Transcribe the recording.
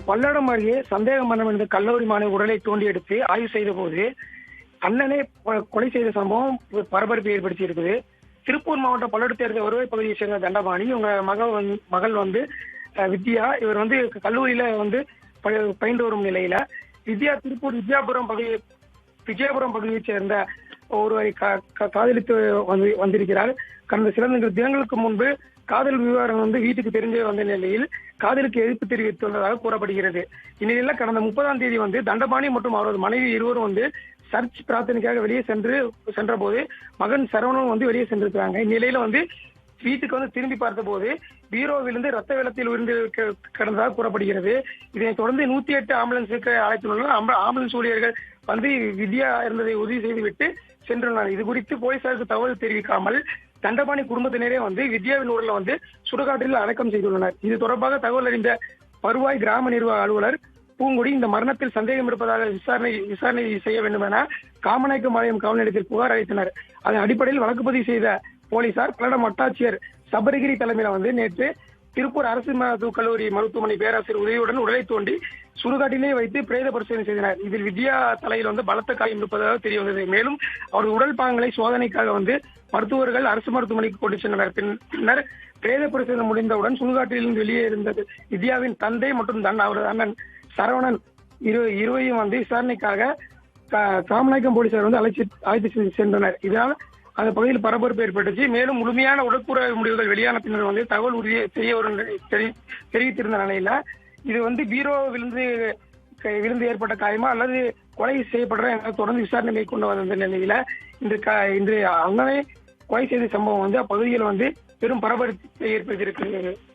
பல்லடம் அருகே சந்தேக மரணம் என்ற கல்லூரி மாணவி உடலை தோண்டி எடுத்து ஆய்வு செய்த போது அண்ணனே கொலை செய்த சம்பவம் பரபரப்பை ஏற்படுத்தி இருக்குது. திருப்பூர் மாவட்டம் பல்லடத்தை சேர்ந்த வருவாய் பகுதியை சேர்ந்த தண்டபாணி, இவங்க மகள் வந்து வித்யா. இவர் வந்து கல்லூரியில வந்து பயின்று வரும் நிலையில வித்யா திருப்பூர் விஜயபுரம் பகுதியை சேர்ந்த ஒருவரை காதலித்து வந்திருக்கிறார். கடந்த சில தினங்களுக்கு முன்பு காதல் விவகாரம் வந்து வீட்டுக்கு தெரிஞ்சு வந்த நிலையில் காதலுக்கு எதிர்ப்பு தெரிவித்துள்ளதாக கூறப்படுகிறது. இந்நிலையில கடந்த 30ஆம் தேதி வந்து தண்டபாணி மற்றும் அவரது மனைவி இருவரும் வந்து சர்ச் பிரார்த்தனைக்காக வெளியே சென்ற போது மகன் சரவணன் வந்து வெளியே சென்றிருக்காங்க. இந்நிலையில வந்து வீட்டுக்கு வந்து திரும்பி பார்த்த போது பீரோவிலிருந்து ரத்த வெள்ளத்தில் விழுந்து கிடந்ததாக கூறப்படுகிறது. இதனைத் தொடர்ந்து 108 ஆம்புலன்ஸுக்கு அழைத்துள்ளனர். ஆம்புலன்ஸ் ஊழியர்கள் வந்து வித்யா இருந்ததை உறுதி செய்துவிட்டு சென்றுள்ளனர். இது குறித்து போலீசாருக்கு தகவல் தெரிவிக்காமல் தண்டபாணி குடும்பத்தினரே வந்து வித்யாவின் உடலை வந்து சுடுகாட்டில் அடக்கம் செய்துள்ளனர். இது தொடர்பாக தகவல் அறிந்த வருவாய் கிராம நிர்வாக அலுவலர் பூங்குடி இந்த மரணத்தில் சந்தேகம் இருப்பதாக விசாரணை செய்ய வேண்டும் என காமநாயக்கம்பாளையம் காவல் நிலையத்தில் புகார் அளித்தனர். அதன் அடிப்படையில் வழக்கு பதிவு செய்த போலீசார் பல்லடம் வட்டாட்சியர் சபரிகிரி தலைமையில வந்து நேற்று திருப்பூர் அரசு மருத்துவக் கல்லூரி மருத்துவமனை பேராசிரியர் உதவியுடன் உடலை தோண்டி சுடுகாட்டிலே வைத்து பிரேத பரிசோதனை செய்தனர். இதில் வித்யா தலையில் வந்து பலத்த காயம் இருப்பதாக தெரிய வந்தது. மேலும் அவரது உடல் பாகங்களை சோதனைக்காக வந்து மருத்துவர்கள் அரசு மருத்துவமனைக்கு கொண்டு சென்றனர். பின்னர் பிரேத பரிசோதனை முடிந்தவுடன் சுடுகாட்டிலிருந்து வெளியே இருந்தது வித்யாவின் தந்தை மற்றும் அவரது அண்ணன் சரவணன் இருவரையும் வந்து விசாரணைக்காக காமநாயக்கம் போலீசார் வந்து அழைத்து சென்றனர். இதனால் அந்த பகுதியில் பரபரப்பு ஏற்பட்டுச்சு. மேலும் முழுமையான உடற்கூறு முடிவுகள் வெளியான பின்னர் வந்து தகவல் உறுதி தெரிவித்திருந்த நிலையில இது வந்து பீரோ விழுந்து ஏற்பட்ட காயமா அல்லது கொலை செய்யப்படுற தொடர்ந்து விசாரணை மேற்கொண்டு வந்த நிலையில இன்று அண்ணனை கொலை செய்த சம்பவம் வந்து அப்பகுதியில் வந்து பெரும் பரபரப்பை ஏற்படுத்தியிருக்கிறது.